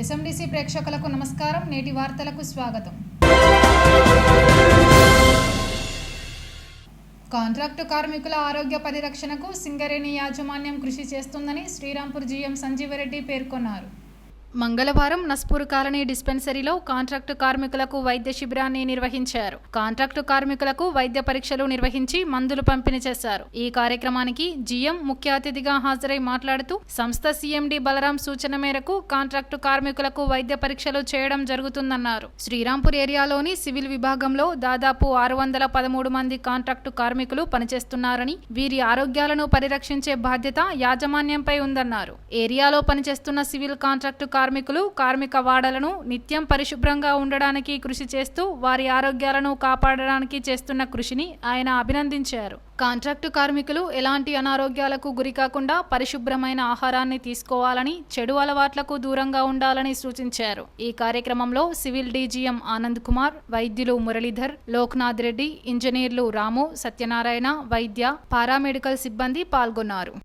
ఎస్ఎండిసి ప్రేక్షకులకు నమస్కారం. నేటి వార్తలకు స్వాగతం. కాంట్రాక్టు కార్మికుల ఆరోగ్య పరిరక్షణకు సింగరేణి యాజమాన్యం కృషి చేస్తుందని శ్రీరాంపూర్ జీఎం సంజీవరెడ్డి పేర్కొన్నారు. మంగళవారం నస్పూర్ కాలనీ డిస్పెన్సరీలో కాంట్రాక్టు కార్మికులకు వైద్య శిబిరాన్ని నిర్వహించారు. కాంట్రాక్టు కార్మికులకు వైద్య పరీక్షలు నిర్వహించి మందులు పంపిణీ చేశారు. ఈ కార్యక్రమానికి జీఎం ముఖ్య అతిథిగా హాజరై మాట్లాడుతూ సంస్థ సీఎండీ బలరాం సూచన మేరకు కాంట్రాక్టు కార్మికులకు వైద్య పరీక్షలు చేయడం జరుగుతుందన్నారు. శ్రీరాంపూర్ ఏరియాలోని సివిల్ విభాగంలో దాదాపు 613 మంది కాంట్రాక్టు కార్మికులు పనిచేస్తున్నారని, వీరి ఆరోగ్యాలను పరిరక్షించే బాధ్యత యాజమాన్యంపై ఉందన్నారు. ఏరియాలో పనిచేస్తున్న సివిల్ కాంట్రాక్టు కార్మికులు కార్మిక వాడలను నిత్యం పరిశుభ్రంగా ఉండడానికి కృషి చేస్తూ వారి ఆరోగ్యాలను కాపాడడానికి చేస్తున్న కృషిని ఆయన అభినందించారు. కాంట్రాక్టు కార్మికులు ఎలాంటి అనారోగ్యాలకు గురికాకుండా పరిశుభ్రమైన ఆహారాన్ని తీసుకోవాలని, చెడు అలవాట్లకు దూరంగా ఉండాలని సూచించారు. ఈ కార్యక్రమంలో సివిల్ డీజీఎం ఆనంద్ కుమార్, వైద్యులు మురళీధర్, లోక్నాథ్ రెడ్డి, ఇంజనీర్లు రాము, సత్యనారాయణ, వైద్య, పారామెడికల్ సిబ్బంది పాల్గొన్నారు.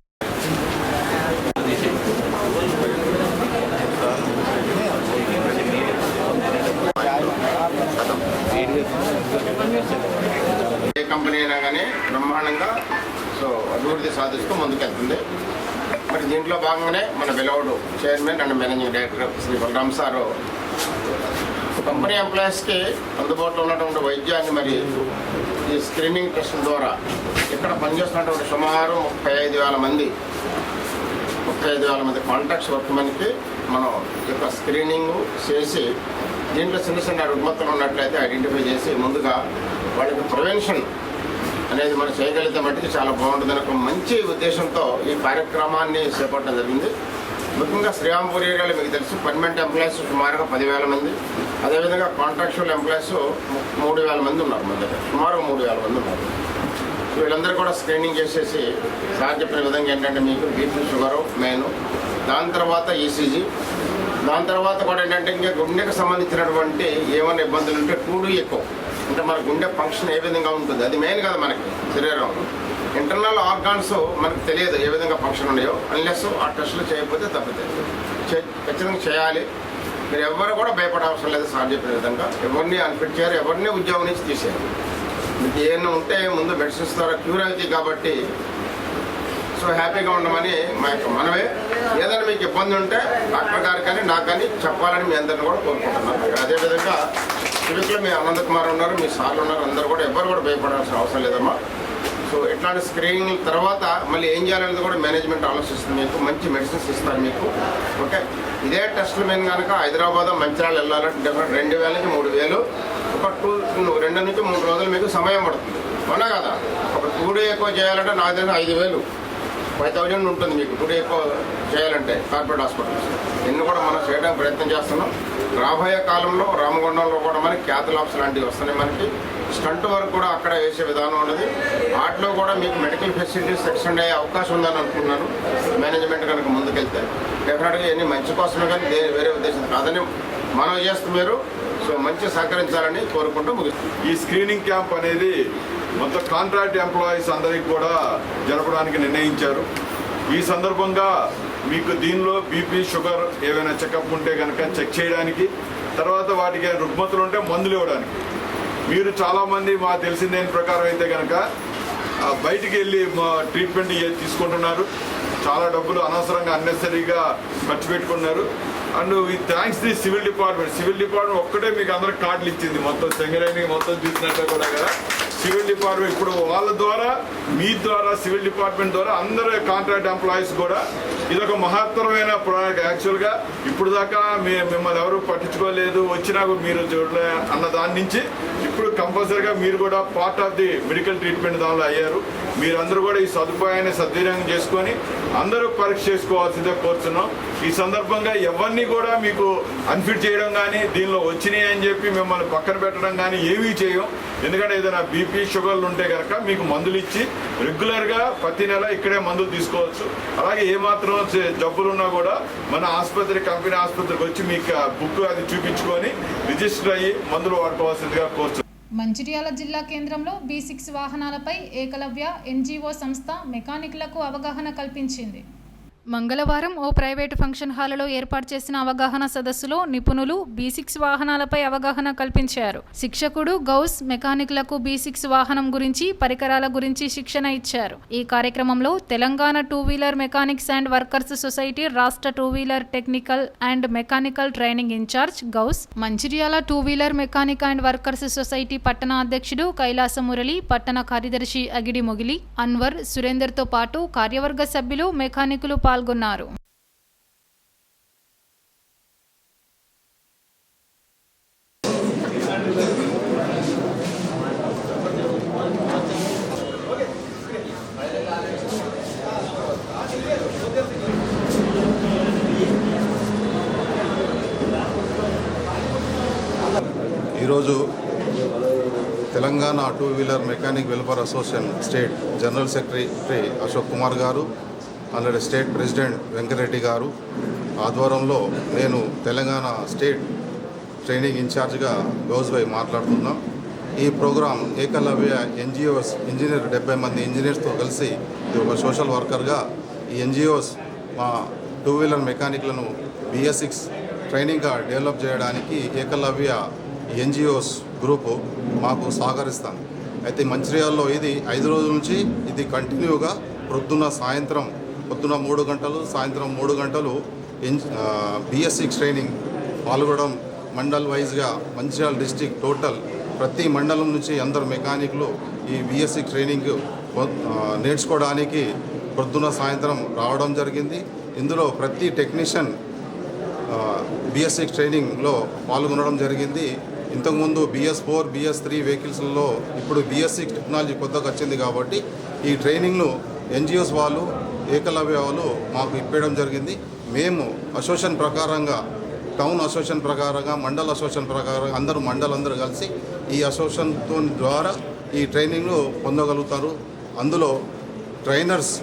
ఏ కంపెనీ అయినా కానీ బ్రహ్మాండంగా అభివృద్ధి సాధిస్తూ ముందుకెళ్తుంది. మరి దీంట్లో భాగంగానే మన beloved chairman and managing director Shri Balaram sir company ఎంప్లాయీస్కి అందుబాటులో ఉన్నటువంటి వైద్యాన్ని మరి ఈ స్క్రీనింగ్ టెస్టుల ద్వారా ఇక్కడ పనిచేస్తున్నటువంటి సుమారు 35,000 మంది కాంట్రాక్ట్స్ వర్క్మెన్కి మనం యొక్క స్క్రీనింగ్ చేసి దీంట్లో చిన్న చిన్న రుగ్మతలు ఉన్నట్లయితే ఐడెంటిఫై చేసి ముందుగా వాళ్ళకి ప్రివెన్షన్ అనేది మనం చేయగలిగితే మట్టికి చాలా బాగుంటుందని ఒక మంచి ఉద్దేశంతో ఈ కార్యక్రమాన్ని చేపట్టడం జరిగింది. ముఖ్యంగా శ్రీరాంపూర్ ఏరియాలో మీకు తెలుసు పర్మనెంట్ ఎంప్లాయీస్ సుమారుగా 10,000 మంది, అదేవిధంగా కాంట్రాక్చువల్ ఎంప్లాయీస్ 3,000 మంది ఉన్నారు. మన దగ్గర సుమారు 3,000 మంది ఉన్నారు. వీళ్ళందరూ కూడా స్క్రీనింగ్ చేసేసి సార్ చెప్పిన విధంగా ఏంటంటే మీకు బీపీ, షుగరు మెయిన్, దాని తర్వాత ఈసీజీ, దాని తర్వాత కూడా ఏంటంటే ఇంకా గుండెకు సంబంధించినటువంటి ఏమైనా ఇబ్బందులు ఉంటే 2D ఎక్కువ అంటే మన గుండె ఫంక్షన్ ఏ విధంగా ఉంటుంది అది మెయిన్ కదా మనకి శరీరంలో. ఇంటర్నల్ ఆర్గాన్స్ మనకు తెలియదు ఏ విధంగా ఫంక్షన్ ఉన్నాయో అన్లెస్ ఆ టెస్టులు చేయకపోతే తప్పుతుంది. ఖచ్చితంగా చేయాలి. మీరు ఎవరు కూడా భయపడవసరం లేదు. సార్ చెప్పిన విధంగా ఎవరిని అన్ఫిట్ చేయరు, ఎవరిని ఉద్యోగం నుంచి తీసేయాలి. మీకు ఏమైనా ఉంటే ముందు మెడిసిన్స్ ద్వారా క్యూర్ అవుతాయి కాబట్టి హ్యాపీగా ఉండమని మా యొక్క మనమే. ఏదైనా మీకు ఇబ్బంది ఉంటే డాక్టర్ గారు కానీ నాకు కానీ చెప్పాలని మీ అందరిని కూడా కోరుకుంటున్నాను. అదేవిధంగా సివిక్లో మీ ఆనంద్ కుమార్ ఉన్నారు, మీ సార్లు ఉన్నారు, అందరూ కూడా ఎవరు కూడా భయపడాల్సిన అవసరం లేదమ్మా. ఇట్లాంటి స్క్రీనింగ్ తర్వాత మళ్ళీ ఏం చేయాలనేది కూడా మేనేజ్మెంట్ ఆలోచిస్తుంది. మీకు మంచి మెడిసిన్స్ ఇస్తారు మీకు. ఓకే, ఇదే టెస్టులు మేము కనుక హైదరాబాద్ మంచిర్యాల వెళ్ళాలంటే డెఫినెట్ 2,000 నుంచి 3,000 ఒక 2 నుంచి 3 రోజులు మీకు సమయం పడుతుంది. అవునా కదా? ఒక 2 డే ఎక్కువ చేయాలంటే నాకు తెలిసిన 5,000 ఉంటుంది మీకు 2 డే ఎక్కువ చేయాలంటే కార్పొరేట్ హాస్పిటల్స్. ఇన్ని కూడా మనం చేయడానికి ప్రయత్నం చేస్తున్నాం. రాబోయే కాలంలో రామగుండంలో కూడా మనకి క్యాథలాబ్స్ లాంటివి వస్తున్నాయి. మనకి స్టంట్ వర్క్ కూడా అక్కడ వేసే విధానం ఉన్నది. వాటిలో కూడా మీకు మెడికల్ ఫెసిలిటీస్ ఎక్స్టెండ్ అయ్యే అవకాశం ఉందని అనుకున్నాను. మేనేజ్మెంట్ కనుక ముందుకెళ్తే డెఫినెట్గా ఇవన్నీ మంచి కోసమే కానీ వేరే ఉద్దేశం కాదని మనం చేస్తూ మీరు మంచి సహకరించాలని కోరుకుంటూ ముగిస్తుంది. ఈ స్క్రీనింగ్ క్యాంప్ అనేది మొత్తం కాంట్రాక్ట్ ఎంప్లాయీస్ అందరికీ కూడా జరపడానికి నిర్ణయించారు. ఈ సందర్భంగా మీకు దీనిలో బీపీ, షుగర్ ఏవైనా చెకప్ ఉంటే కనుక చెక్ చేయడానికి, తర్వాత వాటికి రుగ్మతలు ఉంటే మందులు ఇవ్వడానికి. మీరు చాలామంది మా తెలిసిన ప్రకారం అయితే కనుక బయటికి వెళ్ళి ట్రీట్మెంట్ తీసుకుంటున్నారు. చాలా డబ్బులు అనవసరంగా అన్నెసరీగా ఖర్చు పెట్టుకున్నారు. And thanks the civil department ఒక్కటే మీకు అందరికి కార్డులు ఇచ్చింది. మొత్తం సింగరేణి మొత్తం చూసినట్టు కూడా కదా సివిల్ డిపార్ట్మెంట్ ఇప్పుడు వాళ్ళ ద్వారా మీ ద్వారా సివిల్ డిపార్ట్మెంట్ ద్వారా అందరూ కాంట్రాక్ట్ ఎంప్లాయీస్ కూడా ఇదొక మహత్తరమైన ప్రోడక్ట్. యాక్చువల్గా ఇప్పుడు దాకా మిమ్మల్ని ఎవరు పట్టించుకోలేదు, వచ్చినా మీరు చూడలే అన్న దాని నుంచి ఇప్పుడు కంపల్సరీగా మీరు కూడా part of the medical treatment దానిలో అయ్యారు. మీరందరూ కూడా ఈ సదుపాయాన్ని సద్వినియోగం చేసుకొని అందరూ పరీక్ష చేసుకోవాల్సిందే కోరుతున్నాం. ఈ సందర్భంగా ఎవరిని కూడా మీకు అన్ఫిట్ చేయడం కానీ దీనిలో వచ్చినాయి అని చెప్పి మిమ్మల్ని పక్కన పెట్టడం కానీ ఏమీ చేయం. ఎందుకంటే ఏదైనా బీపీ, షుగర్లు ఉంటే కనుక మీకు మందులు ఇచ్చి రెగ్యులర్గా ప్రతి నెల ఇక్కడే మందులు తీసుకోవచ్చు. అలాగే ఏమాత్రం జబ్బులున్నా కూడా మన కంపెనీ ఆసుపత్రికి వచ్చి మీకు బుక్ అది చూపించుకొని రిజిస్టర్ అయ్యి మందులు వాడుకోవాల్సిందిగా కోరుతున్నాం. మంచిర్యాల జిల్లా కేంద్రంలో B6 వాహనాలపై ఏకలవ్య NGO సంస్థ మెకానిక్లకు అవగాహన కల్పించింది. మంగళవారం ఓ ప్రైవేటు ఫంక్షన్ హాలులో ఏర్పాటు చేసిన అవగాహన సదస్సులో నిపుణులు B6 వాహనాలపై అవగాహన కల్పించారు. శిక్షకుడు గౌస్ మెకానిక్లకు B6 వాహనం గురించి, పరికరాల గురించి శిక్షణ ఇచ్చారు. ఈ కార్యక్రమంలో Telangana two wheeler mechanics and workers society రాష్ట్ర two wheeler technical and mechanical training incharge Ghouse, Mancherial two wheeler mechanic and workers society పట్టణ అధ్యక్షుడు కైలాస మురళి, పట్టణ కార్యదర్శి అగిడి మొగిలి, అన్వర్, సురేందర్తో పాటు కార్యవర్గ సభ్యులు, మెకానికులు పాల్గొన్నారు. ఈరోజు Telangana two wheeler mechanic welfare association state general secretary Ashok Kumar గారు, అలాగే స్టేట్ ప్రెసిడెంట్ వెంకరెడ్డి గారు ఆధ్వర్యంలో నేను తెలంగాణ స్టేట్ ట్రైనింగ్ ఇన్ఛార్జ్గా గౌస్భాయ్ మాట్లాడుతున్నాం. ఈ ప్రోగ్రాం ఏకలవ్య NGOs ఇంజనీర్ 70 మంది ఇంజనీర్స్తో కలిసి ఇది ఒక సోషల్ వర్కర్గా ఈ NGOs మా టూ వీలర్ మెకానిక్లను BS6 ట్రైనింగ్గా డెవలప్ చేయడానికి ఏకలవ్య NGOs గ్రూపు మాకు సహకరిస్తాను. అయితే మంచిర్యాలలో ఇది 5 రోజుల నుంచి ఇది కంటిన్యూగా పొద్దున్న 3 గంటలు, సాయంత్రం 3 గంటలు BS6 ట్రైనింగ్ పాల్గొనడం. మండల్ వైజ్గా మంచిర్యాల డిస్టిక్ టోటల్ ప్రతి మండలం నుంచి అందరు మెకానిక్లు ఈ BS6 ట్రైనింగ్ నేర్చుకోవడానికి పొద్దున్న సాయంత్రం రావడం జరిగింది. ఇందులో ప్రతి టెక్నీషియన్ BS6 ట్రైనింగ్లో పాల్గొనడం జరిగింది. ఇంతకుముందు BS4, BS3 వెహికల్స్లో ఇప్పుడు BS6 టెక్నాలజీ కొత్తగా వచ్చింది కాబట్టి ఈ ట్రైనింగ్ను NGOs వాళ్ళు, ఏకలవ్య వాళ్ళు మాకు ఇప్పేయడం జరిగింది. మేము అసోసియేషన్ ప్రకారంగా, టౌన్ అసోసియేషన్ ప్రకారంగా, మండల్ అసోసియేషన్ ప్రకారంగా అందరూ కలిసి ఈ అసోసియేషన్ ద్వారా ఈ ట్రైనింగ్ను పొందగలుగుతారు. అందులో ట్రైనర్స్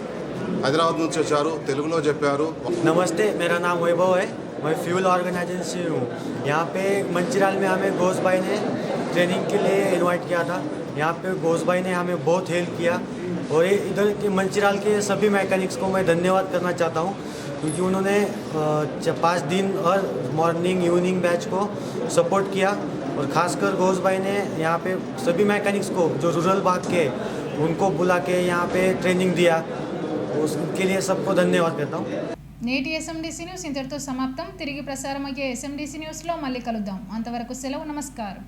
హైదరాబాద్ నుంచి వచ్చారు, తెలుగులో చెప్పారు. नमस्ते, मेरा नाम वैभव है, मैं फ्यूल ऑर्गेनाइजेशन से हूँ. यहाँ पे मंचिराल में हमें घोष भाई ने ट्रेनिंग के लिए इनवाइट किया था. यहाँ पे घोष भाई ने हमें बहुत हेल्प किया और इधर के मंचिराल के सभी मैकेनिक्स को मैं धन्यवाद करना चाहता हूँ क्योंकि उन्होंने 5 दिन और मॉर्निंग इवनिंग बैच को सपोर्ट किया और ख़ासकर घोष भाई ने यहाँ पे सभी मैकेनिक्स को जो रूरल भाग के उनको बुला के यहाँ पे ट्रेनिंग दिया. उसके लिए सबको धन्यवाद करता हूँ. నేటి SMDC న్యూస్ ఇంతటితో సమాప్తం. తిరిగి ప్రసారమయ్యే SMDC న్యూస్లో మళ్ళీ కలుద్దాం. అంతవరకు సెలవు. నమస్కారం.